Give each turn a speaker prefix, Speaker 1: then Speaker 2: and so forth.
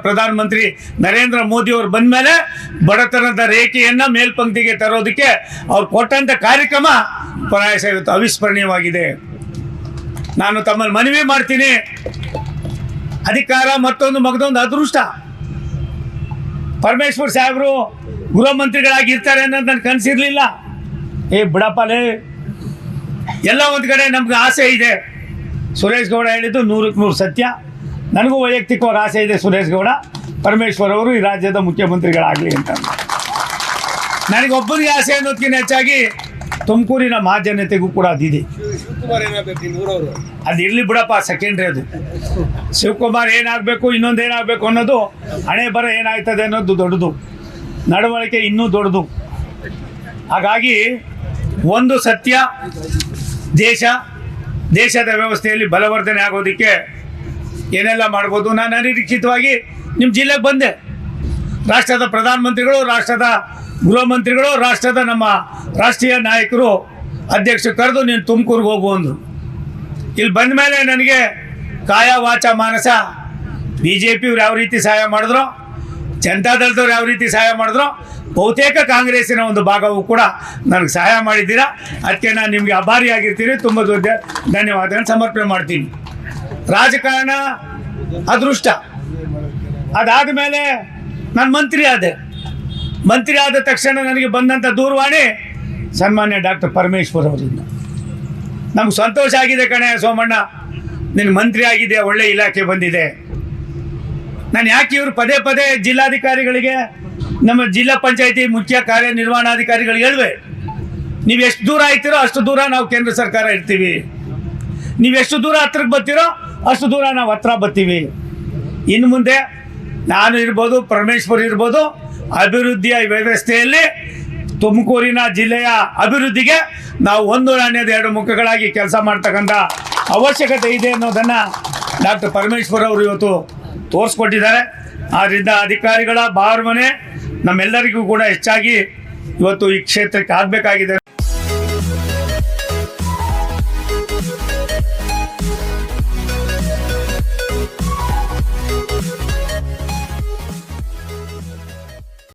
Speaker 1: ಪ್ರಧಾನಮಂತ್ರಿ ನರೇಂದ್ರ ಮೋದಿ ಅವರು ಬಂದ ಮೇಲೆ ಬಡತನದ ರೇಖೆಯನ್ನ ಮೇಲ್ಪಂಕ್ತಿಗೆ ತರೋದಕ್ಕೆ ಅವ್ರು ಕೊಟ್ಟಂತ ಕಾರ್ಯಕ್ರಮ ಪ್ರಾಯಶ ಇವತ್ತು ಅವಿಸ್ಮರಣೀಯವಾಗಿದೆ. ನಾನು ತಮ್ಮಲ್ಲಿ ಮನವಿ ಮಾಡ್ತೀನಿ, ಅಧಿಕಾರ ಮತ್ತೊಂದು ಅದೃಷ್ಟ. ಪರಮೇಶ್ವರ್ ಸಾಹೇಬರು ಗೃಹ ಮಂತ್ರಿಗಳಾಗಿರ್ತಾರೆ ಅನ್ನೋದು ನನಗೆ ಕನಸಿರ್ಲಿಲ್ಲ. ಬಿಡಪ್ಪಲೇ, ಎಲ್ಲ ಒಂದು ಕಡೆ ನಮ್ಗೆ ಆಸೆ ಇದೆ. ಸುರೇಶ್ ಗೌಡ ಹೇಳಿದ್ದು 100ಕ್ಕೆ 100 ಸತ್ಯ. ನನಗೂ ವೈಯಕ್ತಿಕವಾಗಿ ಆಸೆ ಇದೆ, ಸುರೇಶ್ ಗೌಡ ಪರಮೇಶ್ವರ್ ಅವರು ಈ ರಾಜ್ಯದ ಮುಖ್ಯಮಂತ್ರಿಗಳಾಗಲಿ ಅಂತ. ನನಗೆ ಒಬ್ಬರಿಗೆ ಆಸೆ ಅನ್ನೋದಕ್ಕಿಂತ ಹೆಚ್ಚಾಗಿ ತುಮಕೂರಿನ ಮಹಾಜನತೆಗೂ ಕೂಡ ಅದಿದೆ. ಅದು ಇರಲಿ ಬಿಡಪ್ಪ, ಸೆಕೆಂಡ್ರಿ. ಅದು ಶಿವಕುಮಾರ್ ಏನಾಗಬೇಕು, ಇನ್ನೊಂದು ಏನಾಗಬೇಕು ಅನ್ನೋದು, ಹಣೆ ಬರ ಏನಾಗ್ತದೆ ಅನ್ನೋದು ದೊಡ್ಡದು, ನಡವಳಿಕೆ ಇನ್ನೂ ದೊಡ್ಡದು. ಹಾಗಾಗಿ ಒಂದು ಸತ್ಯ, ದೇಶದ ವ್ಯವಸ್ಥೆಯಲ್ಲಿ ಬಲವರ್ಧನೆ ಆಗೋದಕ್ಕೆ ಏನೆಲ್ಲ ಮಾಡ್ಬೋದು. ನಾನು ಅನಿರೀಕ್ಷಿತವಾಗಿ ನಿಮ್ಮ ಜಿಲ್ಲೆಗೆ ಬಂದೆ. ರಾಷ್ಟ್ರದ ಪ್ರಧಾನಮಂತ್ರಿಗಳು, ರಾಷ್ಟ್ರದ ಗೃಹ ಮಂತ್ರಿಗಳು, ರಾಷ್ಟ್ರದ ನಮ್ಮ ರಾಷ್ಟ್ರೀಯ ನಾಯಕರು ಅಧ್ಯಕ್ಷರು ಕರೆದು ನೀನು ತುಮಕೂರಿಗೆ ಹೋಗು ಅಂದರು. ಇಲ್ಲಿ ಬಂದ ಮೇಲೆ ನನಗೆ ಕಾಯ ವಾಚ ಮಾನಸ BJPಯವ್ರು ಯಾವ ರೀತಿ ಸಹಾಯ ಮಾಡಿದ್ರು, ಜನತಾದಳದವ್ರು ಯಾವ ರೀತಿ ಸಹಾಯ ಮಾಡಿದ್ರು, ಬಹುತೇಕ ಕಾಂಗ್ರೆಸ್ಸಿನ ಒಂದು ಭಾಗವೂ ಕೂಡ ನನಗೆ ಸಹಾಯ ಮಾಡಿದ್ದೀರಾ. ಅದಕ್ಕೆ ನಾನು ನಿಮಗೆ ಆಭಾರಿಯಾಗಿರ್ತೀನಿ. ತುಂಬ ದೊಡ್ಡ ಧನ್ಯವಾದಗಳನ್ನು ಸಮರ್ಪಣೆ ಮಾಡ್ತೀನಿ. ರಾಜಕಾರಣ ಅದೃಷ್ಟ. ಅದಾದ ಮೇಲೆ ನಾನು ಮಂತ್ರಿ ಆದ ತಕ್ಷಣ ನನಗೆ ಬಂದಂಥ ದೂರವಾಣಿ ಸನ್ಮಾನ್ಯ ಡಾಕ್ಟರ್ ಪರಮೇಶ್ವರ್ ಅವರಿಂದ. ನಮ್ಗೆ ಸಂತೋಷ ಆಗಿದೆ ಕಣೆ ಸೋಮಣ್ಣ, ನಿನ್ನ ಮಂತ್ರಿ ಆಗಿದೆ, ಒಳ್ಳೆ ಇಲಾಖೆ ಬಂದಿದೆ. ನಾನು ಯಾಕೆ ಇವರು ಪದೇ ಜಿಲ್ಲಾಧಿಕಾರಿಗಳಿಗೆ, ನಮ್ಮ ಜಿಲ್ಲಾ ಪಂಚಾಯತಿ ಮುಖ್ಯ ಕಾರ್ಯನಿರ್ವಹಣಾಧಿಕಾರಿಗಳಿಗೆ ಹೇಳುವೆ, ನೀವು ಎಷ್ಟು ದೂರ ಆಯ್ತೀರೋ ಅಷ್ಟು ದೂರ ನಾವು ಕೇಂದ್ರ ಸರ್ಕಾರ ಇರ್ತೀವಿ, ನೀವು ಎಷ್ಟು ದೂರ ಹತ್ರಕ್ಕೆ ಬರ್ತೀರೋ ಅಷ್ಟು ದೂರ ನಾವು ಹತ್ರ ಬರ್ತೀವಿ. ಇನ್ನು ಮುಂದೆ ನಾನು ಇರ್ಬೋದು, ಪರಮೇಶ್ವರ್ ಇರ್ಬೋದು, ಅಭಿವೃದ್ಧಿಯ ವ್ಯವಸ್ಥೆಯಲ್ಲಿ ತುಮಕೂರಿನ ಜಿಲ್ಲೆಯ ಅಭಿವೃದ್ಧಿಗೆ ನಾವು ಒಂದು ನಾಣ್ಯದ ಎರಡು ಮುಖಗಳಾಗಿ ಕೆಲಸ ಮಾಡ್ತಕ್ಕಂಥ ಅವಶ್ಯಕತೆ ಇದೆ ಅನ್ನೋದನ್ನು ಡಾಕ್ಟರ್ ಪರಮೇಶ್ವರ್ ಅವರು ಇವತ್ತು ತೋರಿಸ್ಕೊಟ್ಟಿದ್ದಾರೆ. ಆದ್ದರಿಂದ ಅಧಿಕಾರಿಗಳ ಭಾವನೆ ನಮ್ಮೆಲ್ಲರಿಗೂ ಕೂಡ ಹೆಚ್ಚಾಗಿ ಇವತ್ತು ಈ ಕ್ಷೇತ್ರಕ್ಕೆ ಆಗಬೇಕಾಗಿದೆ.